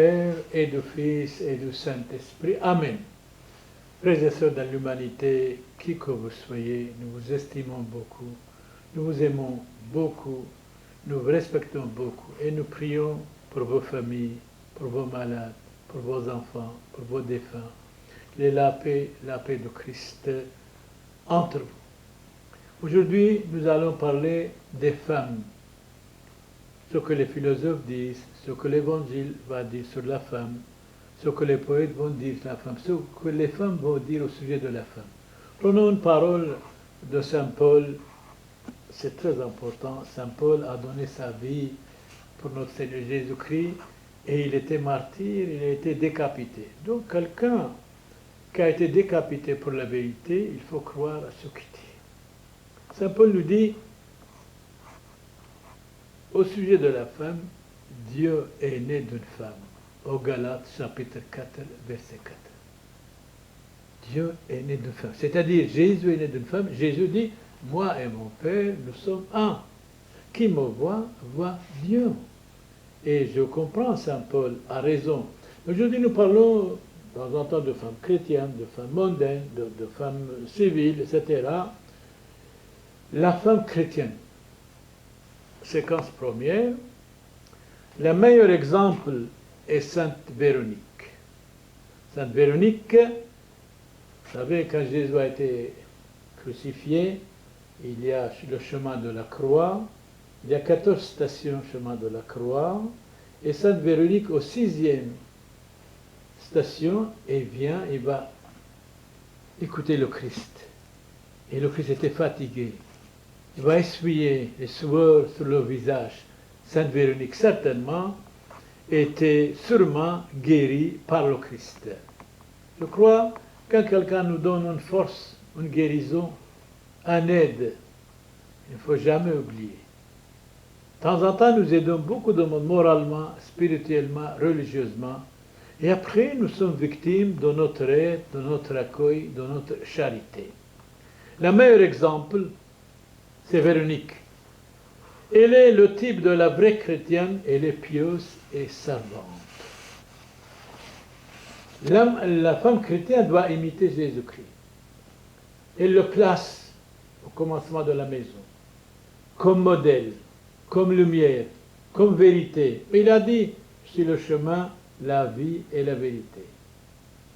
Père et du Fils et du Saint-Esprit. Amen. Frères et sœurs dans l'humanité, qui que vous soyez, nous vous estimons beaucoup, nous vous aimons beaucoup, nous vous respectons beaucoup et nous prions pour vos familles, pour vos malades, pour vos enfants, pour vos défunts. La paix de Christ entre vous. Aujourd'hui, nous allons parler des femmes. Ce que les philosophes disent, ce que l'Évangile va dire sur la femme, ce que les poètes vont dire sur la femme, ce que les femmes vont dire au sujet de la femme. Prenons une parole de Saint Paul, c'est très important. Saint Paul a donné sa vie pour notre Seigneur Jésus-Christ et il était martyr, il a été décapité. Donc quelqu'un qui a été décapité pour la vérité, il faut croire à ce qu'il dit. Saint Paul nous dit, au sujet de la femme, Dieu est né d'une femme. Au Galates, chapitre 4, verset 4. Dieu est né d'une femme. C'est-à-dire, Jésus est né d'une femme. Jésus dit, moi et mon Père, nous sommes un. Qui me voit, voit Dieu. Et je comprends, Saint Paul a raison. Aujourd'hui, nous parlons, de temps en temps, de femmes chrétiennes, de femmes mondaines, de femmes civiles, etc. La femme chrétienne. Séquence première. Le meilleur exemple est Sainte Véronique. Sainte Véronique, vous savez, quand Jésus a été crucifié, il y a le chemin de la croix, il y a 14 stations chemin de la croix, et Sainte Véronique, au 6e station, elle vient et va écouter le Christ. Et le Christ était fatigué. Il va essuyer les sueurs sur le visage. Sainte Véronique, certainement, était sûrement guérie par le Christ. Je crois que quand quelqu'un nous donne une force, une guérison, une aide, il ne faut jamais oublier. De temps en temps, nous aidons beaucoup de monde moralement, spirituellement, religieusement, et après, nous sommes victimes de notre aide, de notre accueil, de notre charité. Le meilleur exemple, c'est Véronique. Elle est le type de la vraie chrétienne, elle est pieuse et servante. La femme chrétienne doit imiter Jésus-Christ. Elle le place au commencement de la maison, comme modèle, comme lumière, comme vérité. Il a dit, je suis le chemin, la vie et la vérité.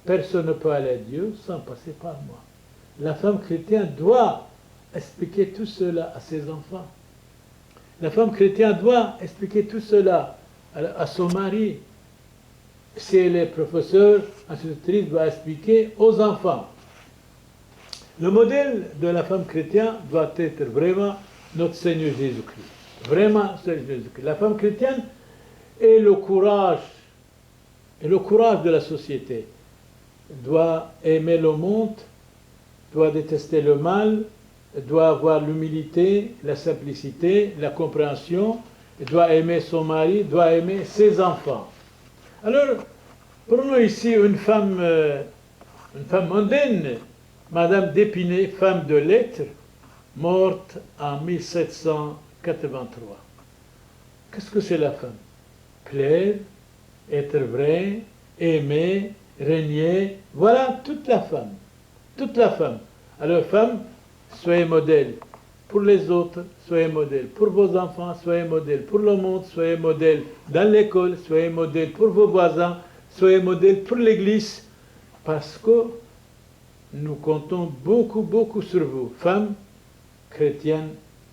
Personne ne peut aller à Dieu sans passer par moi. La femme chrétienne doit expliquer tout cela à ses enfants. La femme chrétienne doit expliquer tout cela à son mari. Si elle est professeure, institutrice, doit expliquer aux enfants. Le modèle de la femme chrétienne doit être vraiment notre Seigneur Jésus-Christ. Vraiment Seigneur Jésus-Christ. La femme chrétienne est le courage de la société. Elle doit aimer le monde, doit détester le mal, doit avoir l'humilité, la simplicité, la compréhension, doit aimer son mari, doit aimer ses enfants. Alors, prenons ici une femme mondaine, Madame d'Épinay, femme de lettres, morte en 1783. Qu'est-ce que c'est la femme? Plaire, être vrai, aimer, régner, voilà toute la femme. Toute la femme. Alors, femme, soyez modèle pour les autres, soyez modèle pour vos enfants, soyez modèle pour le monde, soyez modèle dans l'école, soyez modèle pour vos voisins, soyez modèle pour l'Église, parce que nous comptons beaucoup, beaucoup sur vous. Femmes chrétiennes,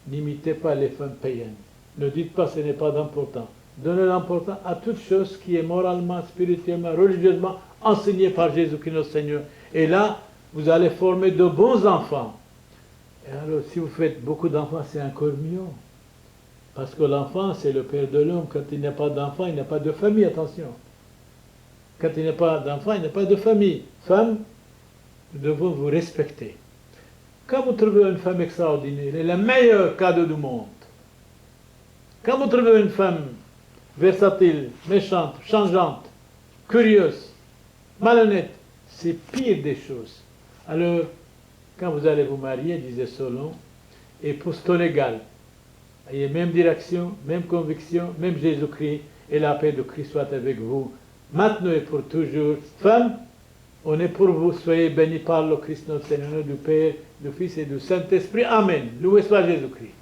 n'imitez pas les femmes païennes. Ne dites pas ce n'est pas d'important. Donnez l'importance à toute chose qui est moralement, spirituellement, religieusement enseignée par Jésus-Christ notre Seigneur. Et là, vous allez former de bons enfants. Et alors, si vous faites beaucoup d'enfants, c'est encore mieux. Parce que l'enfant, c'est le père de l'homme. Quand il n'y a pas d'enfant, il n'y a pas de famille, attention. Quand il n'y a pas d'enfant, il n'y a pas de famille. Femme, nous devons vous respecter. Quand vous trouvez une femme extraordinaire, elle est le meilleur cadeau du monde. Quand vous trouvez une femme versatile, méchante, changeante, curieuse, malhonnête, c'est pire des choses. Alors, quand vous allez vous marier, disait Solon, épouse ton égal. Ayez même direction, même conviction, même Jésus-Christ, et la paix de Christ soit avec vous. maintenant et pour toujours. Femme, on est pour vous, soyez bénis par le Christ notre Seigneur, du Père, du Fils et du Saint-Esprit. Amen. Loué soit Jésus-Christ.